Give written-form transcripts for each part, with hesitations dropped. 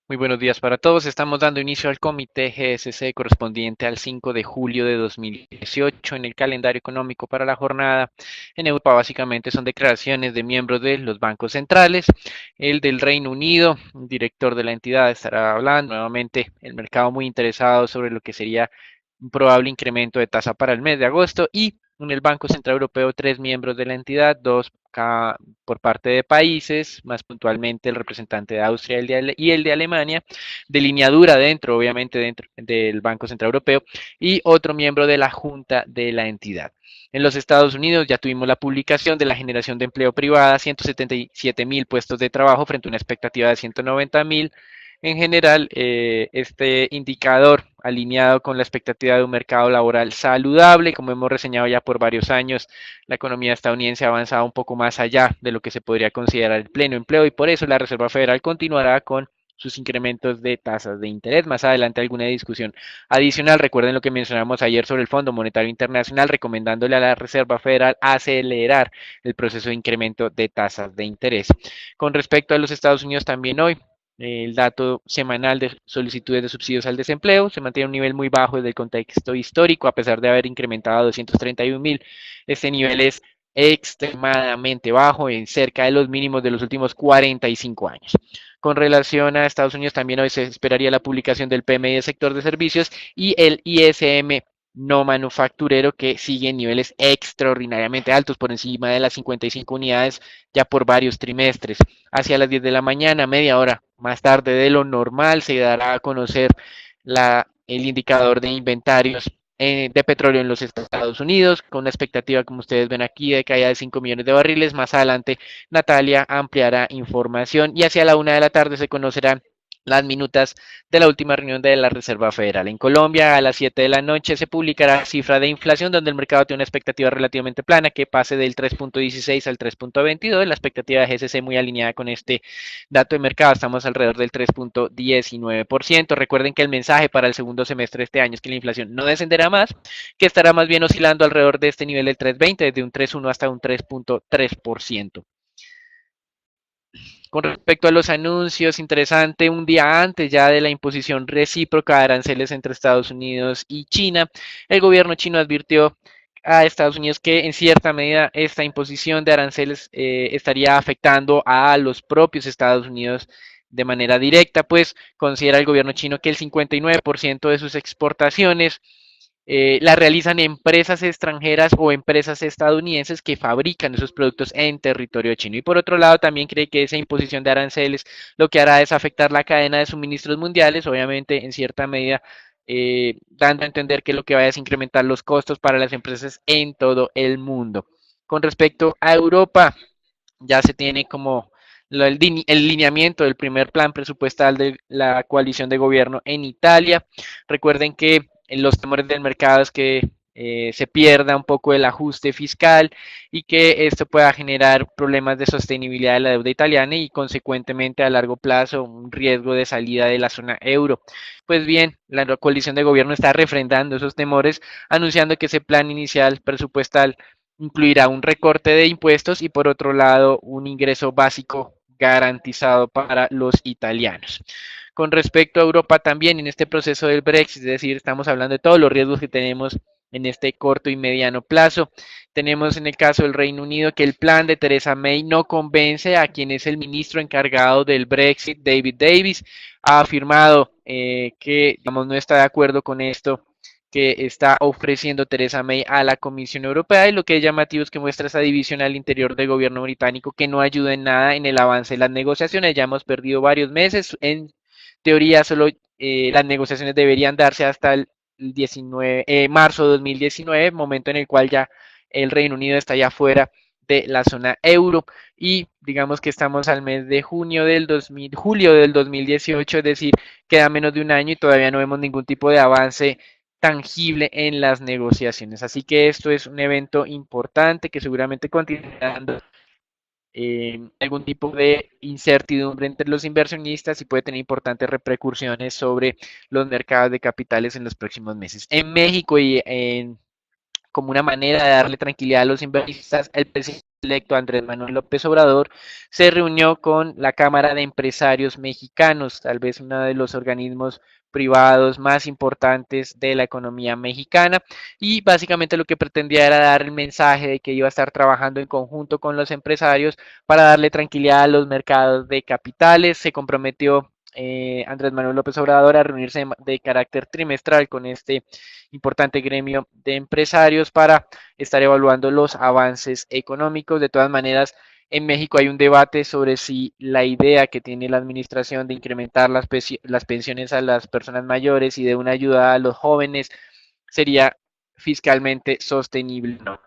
Muy buenos días para todos. Estamos dando inicio al comité GSC correspondiente al 5 de julio de 2018 en el calendario económico para la jornada. En Europa básicamente son declaraciones de miembros de los bancos centrales. El del Reino Unido, el director de la entidad, estará hablando nuevamente el mercado muy interesado sobre lo que sería un probable incremento de tasa para el mes de agosto y en el Banco Central Europeo tres miembros de la entidad, dos por parte de países, más puntualmente el representante de Austria y el de Alemania, de línea dura dentro, obviamente dentro del Banco Central Europeo, y otro miembro de la Junta de la entidad. En los Estados Unidos ya tuvimos la publicación de la generación de empleo privada, 177.000 puestos de trabajo frente a una expectativa de 190.000. En general, este indicador alineado con la expectativa de un mercado laboral saludable, como hemos reseñado ya por varios años, la economía estadounidense ha avanzado un poco más allá de lo que se podría considerar el pleno empleo y por eso la Reserva Federal continuará con sus incrementos de tasas de interés. Más adelante alguna discusión adicional. Recuerden lo que mencionamos ayer sobre el Fondo Monetario Internacional, recomendándole a la Reserva Federal acelerar el proceso de incremento de tasas de interés. Con respecto a los Estados Unidos, también hoy el dato semanal de solicitudes de subsidios al desempleo se mantiene a un nivel muy bajo desde el contexto histórico, a pesar de haber incrementado a 231.000. Este nivel es extremadamente bajo, en cerca de los mínimos de los últimos 45 años. Con relación a Estados Unidos, también hoy se esperaría la publicación del PMI del sector de servicios y el ISM no manufacturero que sigue en niveles extraordinariamente altos, por encima de las 55 unidades ya por varios trimestres. Hacia las 10 de la mañana, media hora más tarde de lo normal, se dará a conocer el indicador de inventarios de petróleo en los Estados Unidos, con una expectativa, como ustedes ven aquí, de caída de 5 millones de barriles. Más adelante, Natalia ampliará información y hacia la 1 de la tarde se conocerán las minutas de la última reunión de la Reserva Federal. En Colombia, a las 7 de la noche, se publicará cifra de inflación, donde el mercado tiene una expectativa relativamente plana, que pase del 3.16 al 3.22. La expectativa de GCC muy alineada con este dato de mercado, estamos alrededor del 3.19%. Recuerden que el mensaje para el segundo semestre de este año es que la inflación no descenderá más, que estará más bien oscilando alrededor de este nivel del 3.20, desde un 3.1 hasta un 3.3%. Con respecto a los anuncios, interesante, un día antes ya de la imposición recíproca de aranceles entre Estados Unidos y China, el gobierno chino advirtió a Estados Unidos que en cierta medida esta imposición de aranceles estaría afectando a los propios Estados Unidos de manera directa, pues considera el gobierno chino que el 59% de sus exportaciones la realizan empresas extranjeras o empresas estadounidenses que fabrican esos productos en territorio chino. Y por otro lado, también cree que esa imposición de aranceles lo que hará es afectar la cadena de suministros mundiales, obviamente en cierta medida dando a entender que lo que vaya es incrementar los costos para las empresas en todo el mundo. Con respecto a Europa, ya se tiene como el lineamiento del primer plan presupuestal de la coalición de gobierno en Italia. Recuerden que los temores del mercado es que se pierda un poco el ajuste fiscal y que esto pueda generar problemas de sostenibilidad de la deuda italiana y consecuentemente a largo plazo un riesgo de salida de la zona euro. Pues bien, la coalición de gobierno está refrendando esos temores, anunciando que ese plan inicial presupuestal incluirá un recorte de impuestos y por otro lado un ingreso básico garantizado para los italianos. Con respecto a Europa también en este proceso del Brexit, es decir, estamos hablando de todos los riesgos que tenemos en este corto y mediano plazo. Tenemos en el caso del Reino Unido que el plan de Theresa May no convence a quien es el ministro encargado del Brexit, David Davis. Ha afirmado que digamos, no está de acuerdo con esto que está ofreciendo Theresa May a la Comisión Europea y lo que es llamativo es que muestra esa división al interior del gobierno británico que no ayuda en nada en el avance de las negociaciones. Ya hemos perdido varios meses. En teoría, solo las negociaciones deberían darse hasta el 19, marzo de 2019, momento en el cual ya el Reino Unido está ya fuera de la zona euro y digamos que estamos al mes de julio del 2018, es decir, queda menos de un año y todavía no vemos ningún tipo de avance tangible en las negociaciones. Así que esto es un evento importante que seguramente continuará dando algún tipo de incertidumbre entre los inversionistas y puede tener importantes repercusiones sobre los mercados de capitales en los próximos meses. En México y como una manera de darle tranquilidad a los inversionistas, el presidente electo Andrés Manuel López Obrador se reunió con la Cámara de Empresarios Mexicanos, tal vez uno de los organismos privados más importantes de la economía mexicana, y básicamente lo que pretendía era dar el mensaje de que iba a estar trabajando en conjunto con los empresarios para darle tranquilidad a los mercados de capitales. Se comprometió Andrés Manuel López Obrador a reunirse de carácter trimestral con este importante gremio de empresarios para estar evaluando los avances económicos. De todas maneras, en México hay un debate sobre si la idea que tiene la administración de incrementar las pensiones a las personas mayores y de una ayuda a los jóvenes sería fiscalmente sostenible o no.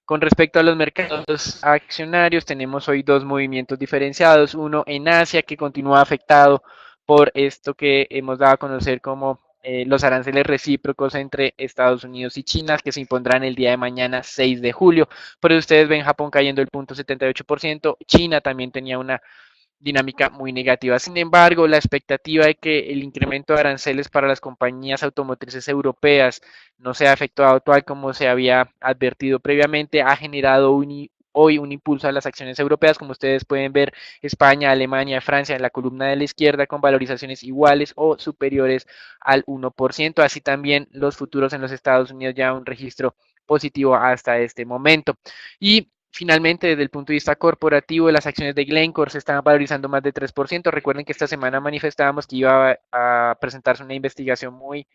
Con respecto a los mercados accionarios, tenemos hoy dos movimientos diferenciados, uno en Asia que continúa afectado por esto que hemos dado a conocer como los aranceles recíprocos entre Estados Unidos y China, que se impondrán el día de mañana 6 de julio. Por eso ustedes ven Japón cayendo el 0.78%, China también tenía una dinámica muy negativa. Sin embargo, la expectativa de que el incremento de aranceles para las compañías automotrices europeas no sea efectuado tal como se había advertido previamente ha generado hoy un impulso a las acciones europeas, como ustedes pueden ver, España, Alemania, Francia en la columna de la izquierda con valorizaciones iguales o superiores al 1%, así también los futuros en los Estados Unidos ya un registro positivo hasta este momento. Y finalmente, desde el punto de vista corporativo, las acciones de Glencore se están valorizando más de 3%. Recuerden que esta semana manifestábamos que iba a presentarse una investigación muy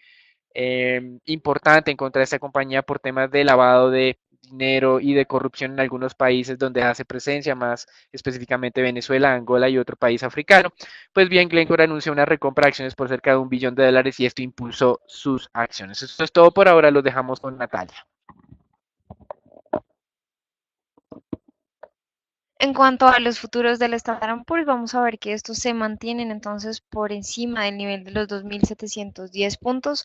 importante en contra de esta compañía por temas de lavado de dinero y de corrupción en algunos países donde hace presencia, más específicamente Venezuela, Angola y otro país africano. Pues bien, Glencore anunció una recompra de acciones por cerca de $1 billón y esto impulsó sus acciones. Eso es todo por ahora, los dejamos con Natalia. En cuanto a los futuros del Standard Poor's, vamos a ver que estos se mantienen entonces por encima del nivel de los 2.710 puntos.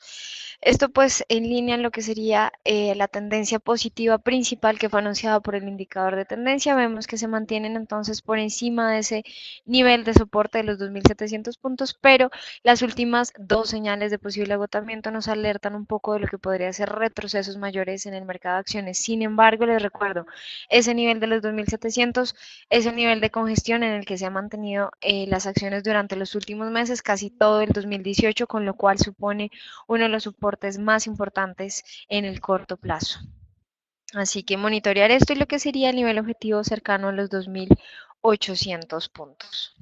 Esto pues en línea en lo que sería la tendencia positiva principal que fue anunciada por el indicador de tendencia. Vemos que se mantienen entonces por encima de ese nivel de soporte de los 2.700 puntos, pero las últimas dos señales de posible agotamiento nos alertan un poco de lo que podría ser retrocesos mayores en el mercado de acciones. Sin embargo, les recuerdo, ese nivel de los 2.700 es el nivel de congestión en el que se han mantenido las acciones durante los últimos meses, casi todo el 2018, con lo cual supone uno de los soportes más importantes en el corto plazo. Así que monitorear esto y lo que sería el nivel objetivo cercano a los 2.800 puntos.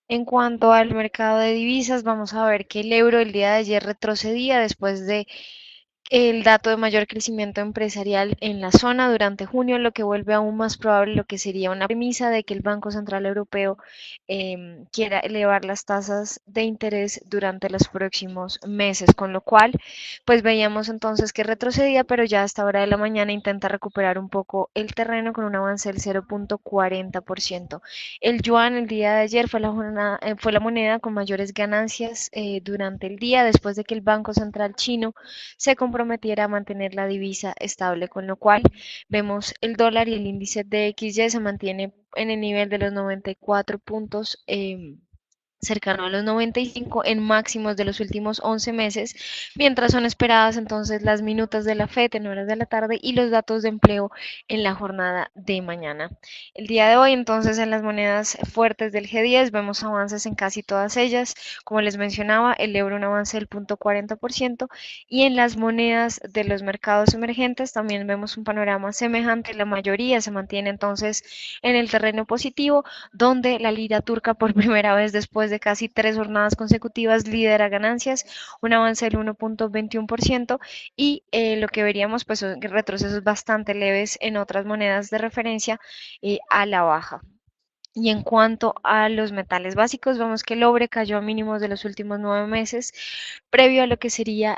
En cuanto al mercado de divisas, vamos a ver que el euro el día de ayer retrocedía después de el dato de mayor crecimiento empresarial en la zona durante junio, lo que vuelve aún más probable lo que sería una premisa de que el Banco Central Europeo quiera elevar las tasas de interés durante los próximos meses, con lo cual pues veíamos entonces que retrocedía, pero ya a esta hora de la mañana intenta recuperar un poco el terreno con un avance del 0.40%. El yuan el día de ayer fue la moneda con mayores ganancias durante el día después de que el Banco Central chino se comprometiera a mantener la divisa estable, con lo cual vemos el dólar y el índice de XY se mantiene en el nivel de los 94 puntos. Cercano a los 95 en máximos de los últimos 11 meses, mientras son esperadas entonces las minutas de la FED en horas de la tarde y los datos de empleo en la jornada de mañana. El día de hoy entonces en las monedas fuertes del G10 vemos avances en casi todas ellas, como les mencionaba, el euro un avance del 0.40% y en las monedas de los mercados emergentes también vemos un panorama semejante, la mayoría se mantiene entonces en el terreno positivo, donde la lira turca por primera vez después de casi 3 jornadas consecutivas lidera ganancias, un avance del 1.21% y lo que veríamos pues son retrocesos bastante leves en otras monedas de referencia a la baja. Y en cuanto a los metales básicos, vemos que el cobre cayó a mínimos de los últimos 9 meses, previo a lo que sería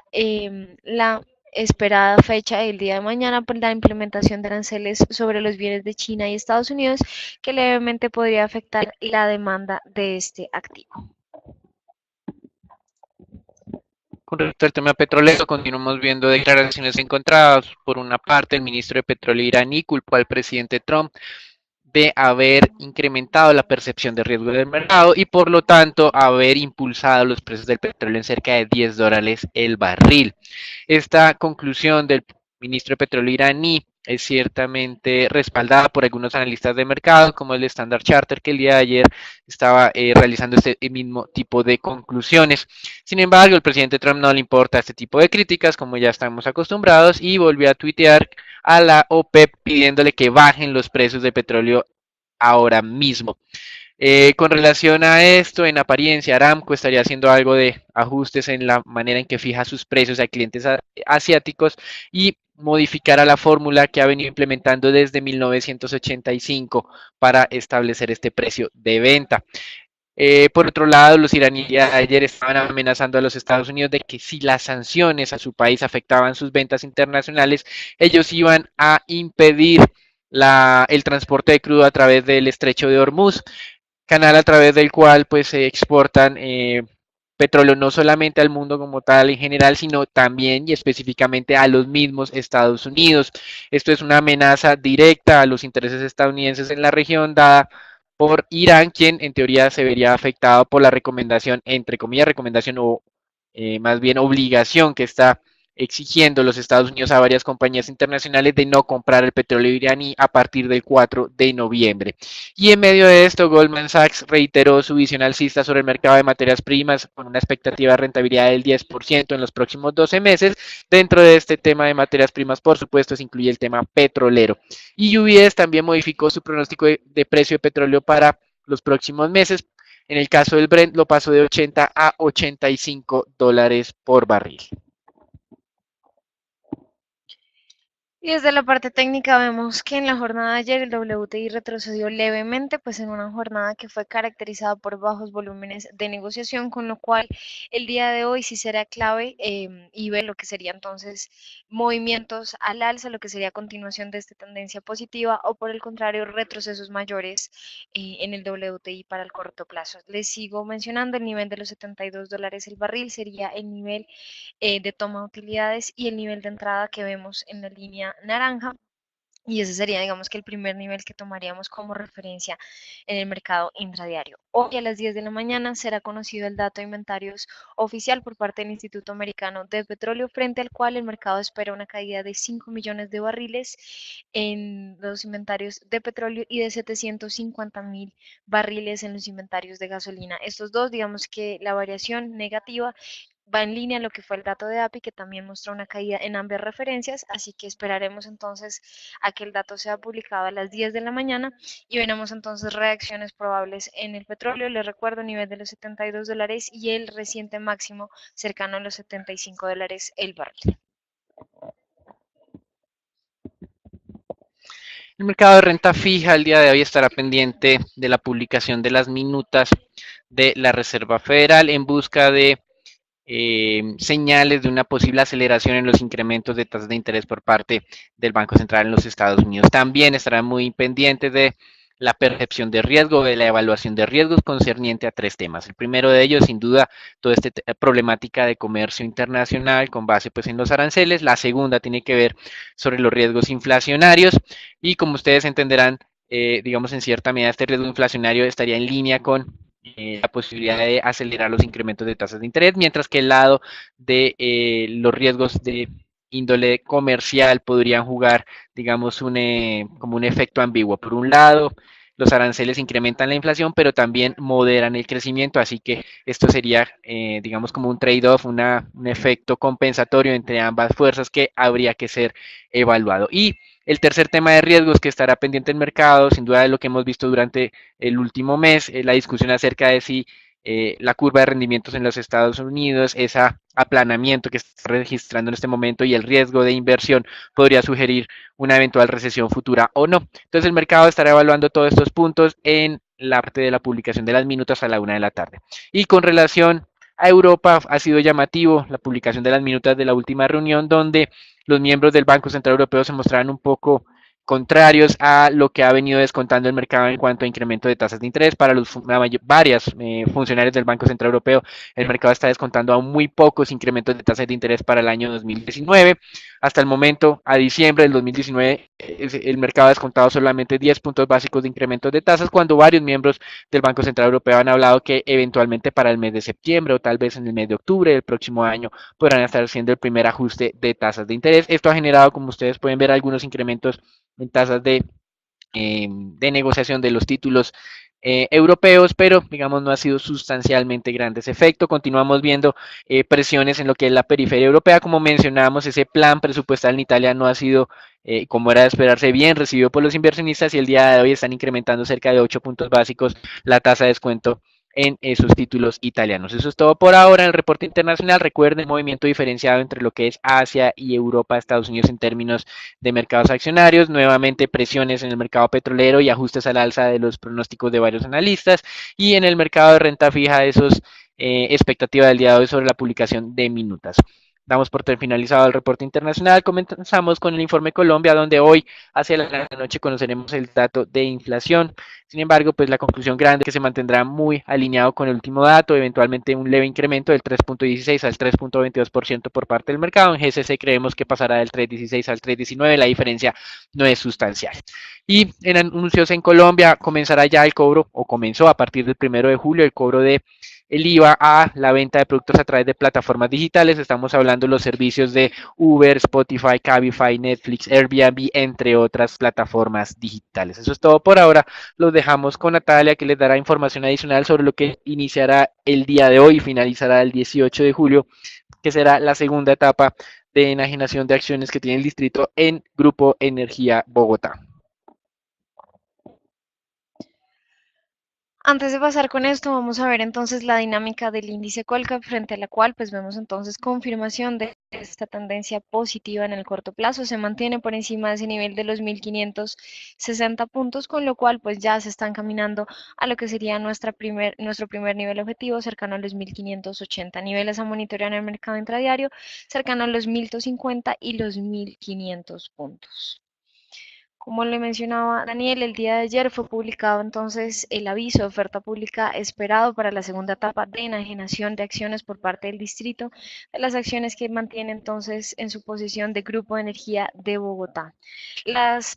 la esperada fecha el día de mañana por la implementación de aranceles sobre los bienes de China y Estados Unidos, que levemente podría afectar la demanda de este activo. Con respecto al tema petrolero, continuamos viendo declaraciones encontradas. Por una parte, el ministro de Petróleo iraní culpó al presidente Trump de haber incrementado la percepción de riesgo del mercado y por lo tanto haber impulsado los precios del petróleo en cerca de $10 el barril. Esta conclusión del ministro de Petróleo iraní es ciertamente respaldada por algunos analistas de mercado, como el Standard Charter, que el día de ayer estaba realizando este mismo tipo de conclusiones. Sin embargo, el presidente Trump no le importa este tipo de críticas, como ya estamos acostumbrados, y volvió a tuitear a la OPEP pidiéndole que bajen los precios de petróleo ahora mismo. Con relación a esto, en apariencia, Aramco estaría haciendo algo de ajustes en la manera en que fija sus precios a clientes asiáticos y modificará la fórmula que ha venido implementando desde 1985 para establecer este precio de venta. Por otro lado, los iraníes ayer estaban amenazando a los Estados Unidos de que si las sanciones a su país afectaban sus ventas internacionales, ellos iban a impedir el transporte de crudo a través del estrecho de Hormuz, canal a través del cual pues se exportan petróleo no solamente al mundo como tal en general, sino también y específicamente a los mismos Estados Unidos. Esto es una amenaza directa a los intereses estadounidenses en la región, dada por Irán, quien en teoría se vería afectado por la recomendación, entre comillas, recomendación o más bien obligación que está exigiendo los Estados Unidos a varias compañías internacionales de no comprar el petróleo iraní a partir del 4 de noviembre. Y en medio de esto, Goldman Sachs reiteró su visión alcista sobre el mercado de materias primas con una expectativa de rentabilidad del 10% en los próximos 12 meses. Dentro de este tema de materias primas, por supuesto, se incluye el tema petrolero. Y UBS también modificó su pronóstico de precio de petróleo para los próximos meses. En el caso del Brent lo pasó de 80 a 85 dólares por barril. Y desde la parte técnica vemos que en la jornada de ayer el WTI retrocedió levemente, pues en una jornada que fue caracterizada por bajos volúmenes de negociación, con lo cual el día de hoy sí será clave y ver lo que sería entonces movimientos al alza, lo que sería continuación de esta tendencia positiva o por el contrario retrocesos mayores en el WTI para el corto plazo. Les sigo mencionando el nivel de los 72 dólares el barril sería el nivel de toma de utilidades y el nivel de entrada que vemos en la línea naranja. Y ese sería, digamos que el primer nivel que tomaríamos como referencia en el mercado intradiario. Hoy a las 10 de la mañana será conocido el dato de inventarios oficial por parte del Instituto Americano de Petróleo, frente al cual el mercado espera una caída de 5 millones de barriles en los inventarios de petróleo y de 750.000 barriles en los inventarios de gasolina. Estos dos, digamos que la variación negativa va en línea lo que fue el dato de API, que también mostró una caída en ambas referencias, así que esperaremos entonces a que el dato sea publicado a las 10 de la mañana y veremos entonces reacciones probables en el petróleo. Les recuerdo nivel de los 72 dólares y el reciente máximo cercano a los 75 dólares el barril. El mercado de renta fija el día de hoy estará pendiente de la publicación de las minutas de la Reserva Federal en busca de señales de una posible aceleración en los incrementos de tasas de interés por parte del Banco Central en los Estados Unidos. También estarán muy pendientes de la percepción de riesgo, de la evaluación de riesgos concerniente a tres temas. El primero de ellos, sin duda, toda esta problemática de comercio internacional con base pues en los aranceles. La segunda tiene que ver sobre los riesgos inflacionarios y como ustedes entenderán, digamos en cierta medida este riesgo inflacionario estaría en línea con la posibilidad de acelerar los incrementos de tasas de interés, mientras que el lado de los riesgos de índole comercial podrían jugar, digamos, como un efecto ambiguo. Por un lado, los aranceles incrementan la inflación, pero también moderan el crecimiento, así que esto sería, digamos, como un trade-off, un efecto compensatorio entre ambas fuerzas que habría que ser evaluado. Y el tercer tema de riesgos que estará pendiente del mercado, sin duda de lo que hemos visto durante el último mes, la discusión acerca de si la curva de rendimientos en los Estados Unidos, ese aplanamiento que está registrando en este momento y el riesgo de inversión podría sugerir una eventual recesión futura o no. Entonces el mercado estará evaluando todos estos puntos en la parte de la publicación de las minutas a la 1 de la tarde. Y con relación a Europa ha sido llamativo la publicación de las minutas de la última reunión donde los miembros del Banco Central Europeo se mostraron un poco contrarios a lo que ha venido descontando el mercado en cuanto a incremento de tasas de interés. Para varias funcionarios del Banco Central Europeo, el mercado está descontando aún muy pocos incrementos de tasas de interés para el año 2019. Hasta el momento, a diciembre del 2019, el mercado ha descontado solamente 10 puntos básicos de incrementos de tasas, cuando varios miembros del Banco Central Europeo han hablado que eventualmente para el mes de septiembre o tal vez en el mes de octubre del próximo año podrán estar haciendo el primer ajuste de tasas de interés. Esto ha generado, como ustedes pueden ver, algunos incrementos en tasas de negociación de los títulos europeos, pero digamos no ha sido sustancialmente grande ese efecto. Continuamos viendo presiones en lo que es la periferia europea. Como mencionábamos, ese plan presupuestal en Italia no ha sido, como era de esperarse, bien recibido por los inversionistas, y el día de hoy están incrementando cerca de 8 puntos básicos la tasa de descuento en esos títulos italianos. Eso es todo por ahora en el reporte internacional. Recuerden el movimiento diferenciado entre lo que es Asia y Europa, Estados Unidos en términos de mercados accionarios, nuevamente presiones en el mercado petrolero y ajustes al alza de los pronósticos de varios analistas, y en el mercado de renta fija esos expectativas del día de hoy sobre la publicación de minutas. Damos por finalizado el reporte internacional. Comenzamos con el informe Colombia, donde hoy hacia la noche conoceremos el dato de inflación. Sin embargo, pues la conclusión grande es que se mantendrá muy alineado con el último dato, eventualmente un leve incremento del 3.16 al 3.22% por parte del mercado. En GCC creemos que pasará del 3.16 al 3.19, la diferencia no es sustancial. Y en anuncios en Colombia comenzará ya el cobro, o comenzó a partir del 1 de julio, el cobro de el IVA a la venta de productos a través de plataformas digitales. Estamos hablando de los servicios de Uber, Spotify, Cabify, Netflix, Airbnb, entre otras plataformas digitales. Eso es todo por ahora. Los dejamos con Natalia, que les dará información adicional sobre lo que iniciará el día de hoy y finalizará el 18 de julio, que será la segunda etapa de enajenación de acciones que tiene el distrito en Grupo Energía Bogotá. Antes de pasar con esto, vamos a ver entonces la dinámica del índice Colcap, frente a la cual pues vemos entonces confirmación de esta tendencia positiva en el corto plazo. Se mantiene por encima de ese nivel de los 1560 puntos, con lo cual pues ya se están caminando a lo que sería nuestro primer nivel objetivo, cercano a los 1580 niveles a monitorear en el mercado intradiario, cercano a los 1250 y los 1500 puntos. Como le mencionaba Daniel, el día de ayer fue publicado entonces el aviso de oferta pública esperado para la segunda etapa de enajenación de acciones por parte del distrito, de las acciones que mantiene entonces en su posición de Grupo de Energía de Bogotá.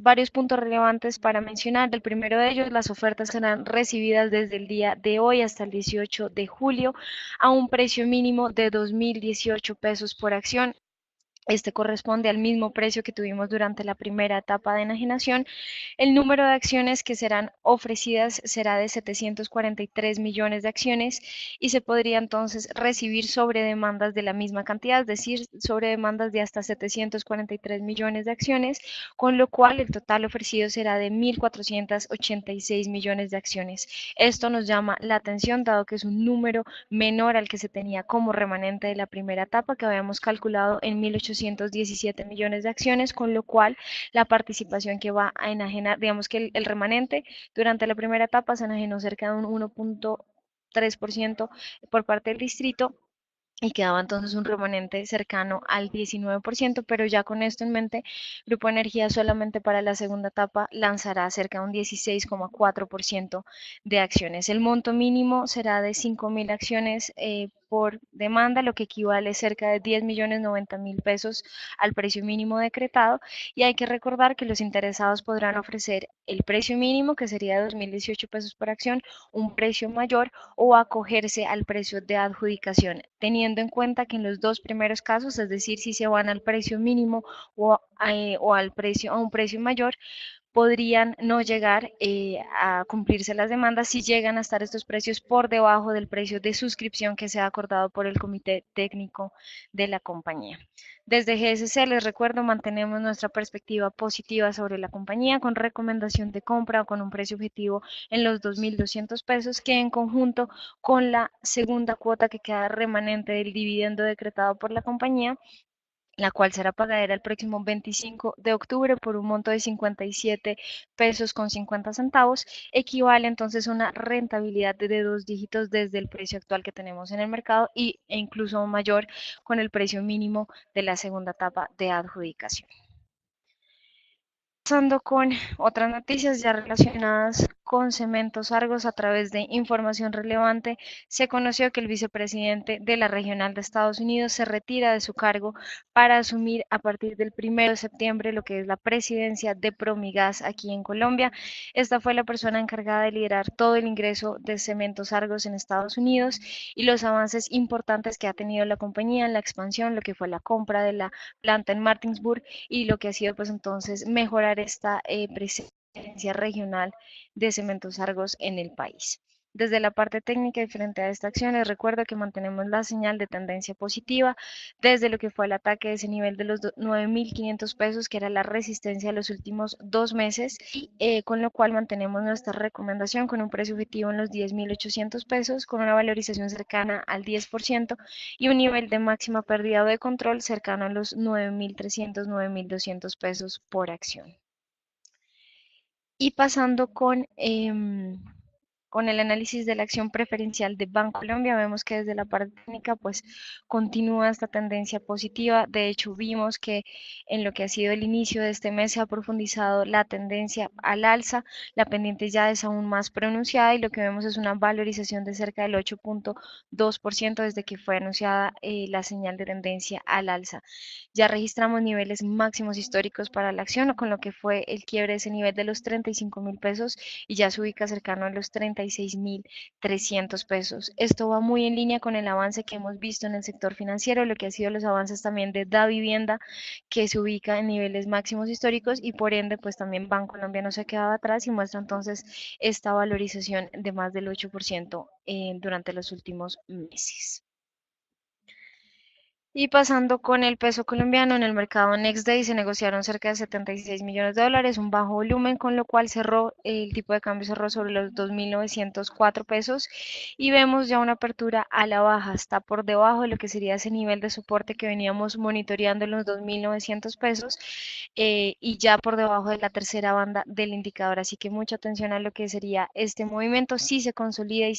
Varios puntos relevantes para mencionar: el primero de ellos, las ofertas serán recibidas desde el día de hoy hasta el 18 de julio a un precio mínimo de 2.018 pesos por acción. Este corresponde al mismo precio que tuvimos durante la primera etapa de enajenación. El número de acciones que serán ofrecidas será de 743 millones de acciones, y se podría entonces recibir sobre demandas de la misma cantidad, es decir, sobre demandas de hasta 743 millones de acciones, con lo cual el total ofrecido será de 1.486 millones de acciones. Esto nos llama la atención, dado que es un número menor al que se tenía como remanente de la primera etapa, que habíamos calculado en 1.817 millones de acciones, con lo cual la participación que va a enajenar, digamos que el remanente durante la primera etapa se enajenó cerca de un 1.3% por parte del distrito, y quedaba entonces un remanente cercano al 19%, pero ya con esto en mente, Grupo Energía solamente para la segunda etapa lanzará cerca de un 16,4% de acciones. El monto mínimo será de 5.000 acciones por demanda, lo que equivale cerca de 10.090.000 pesos al precio mínimo decretado, y hay que recordar que los interesados podrán ofrecer el precio mínimo, que sería de 2.018 pesos por acción, un precio mayor, o acogerse al precio de adjudicación, teniendo en cuenta que en los dos primeros casos, es decir, si se van al precio mínimo o a un precio mayor, podrían no llegar a cumplirse las demandas si llegan a estar estos precios por debajo del precio de suscripción que se ha acordado por el comité técnico de la compañía. Desde GSC, les recuerdo, mantenemos nuestra perspectiva positiva sobre la compañía, con recomendación de compra o con un precio objetivo en los 2.200 pesos, que en conjunto con la segunda cuota que queda remanente del dividendo decretado por la compañía, la cual será pagadera el próximo 25 de octubre por un monto de 57 pesos con 50 centavos, equivale entonces a una rentabilidad de 2 dígitos desde el precio actual que tenemos en el mercado, e incluso mayor con el precio mínimo de la segunda etapa de adjudicación. Pasando con otras noticias ya relacionadas con Cementos Argos, a través de información relevante, se conoció que el vicepresidente de la regional de Estados Unidos se retira de su cargo para asumir a partir del 1 de septiembre lo que es la presidencia de Promigas aquí en Colombia. Esta fue la persona encargada de liderar todo el ingreso de Cementos Argos en Estados Unidos y los avances importantes que ha tenido la compañía en la expansión, lo que fue la compra de la planta en Martinsburg y lo que ha sido pues entonces mejorar esta presencia regional de Cementos Argos en el país. Desde la parte técnica y frente a esta acción, les recuerdo que mantenemos la señal de tendencia positiva desde lo que fue el ataque de ese nivel de los 9.500 pesos, que era la resistencia de los últimos 2 meses, y con lo cual mantenemos nuestra recomendación con un precio objetivo en los 10.800 pesos, con una valorización cercana al 10% y un nivel de máxima pérdida o de control cercano a los 9.300, 9.200 pesos por acción. Y pasando con el análisis de la acción preferencial de Bancolombia, vemos que desde la parte técnica pues continúa esta tendencia positiva. De hecho, vimos que en lo que ha sido el inicio de este mes se ha profundizado la tendencia al alza, la pendiente ya es aún más pronunciada y lo que vemos es una valorización de cerca del 8.2% desde que fue anunciada la señal de tendencia al alza. Ya registramos niveles máximos históricos para la acción, con lo que fue el quiebre de ese nivel de los 35.000 pesos y ya se ubica cercano a los 36.300 pesos. Esto va muy en línea con el avance que hemos visto en el sector financiero, lo que ha sido los avances también de Da Vivienda, que se ubica en niveles máximos históricos y por ende, pues también Bancolombia no se ha quedado atrás y muestra entonces esta valorización de más del 8% durante los últimos meses. Y pasando con el peso colombiano, en el mercado Next Day se negociaron cerca de 76 millones de dólares, un bajo volumen, con lo cual cerró, el tipo de cambio cerró sobre los 2.904 pesos y vemos ya una apertura a la baja, está por debajo de lo que sería ese nivel de soporte que veníamos monitoreando en los 2.900 pesos y ya por debajo de la tercera banda del indicador, así que mucha atención a lo que sería este movimiento. Si se consolida y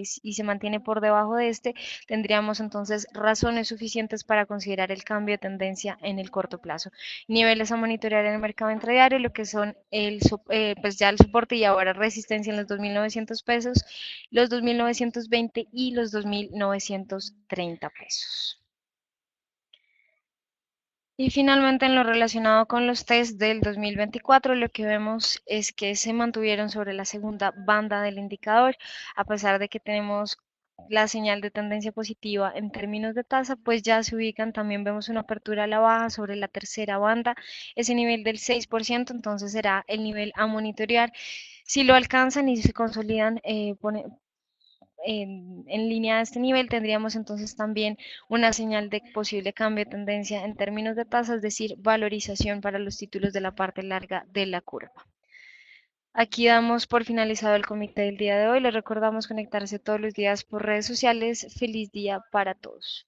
se mantiene por debajo de este, tendríamos entonces razones suficientes para considerar el cambio de tendencia en el corto plazo. Niveles a monitorear en el mercado intradiario, lo que son pues ya el soporte y ahora resistencia en los 2.900 pesos, los 2.920 y los 2.930 pesos. Y finalmente, en lo relacionado con los test del 2024, lo que vemos es que se mantuvieron sobre la segunda banda del indicador, a pesar de que tenemos la señal de tendencia positiva en términos de tasa, pues ya se ubican, también vemos una apertura a la baja sobre la tercera banda, ese nivel del 6%, entonces será el nivel a monitorear. Si lo alcanzan y se consolidan, en línea a este nivel, tendríamos entonces también una señal de posible cambio de tendencia en términos de tasa, es decir, valorización para los títulos de la parte larga de la curva. Aquí damos por finalizado el comité del día de hoy. Les recordamos conectarse todos los días por redes sociales. Feliz día para todos.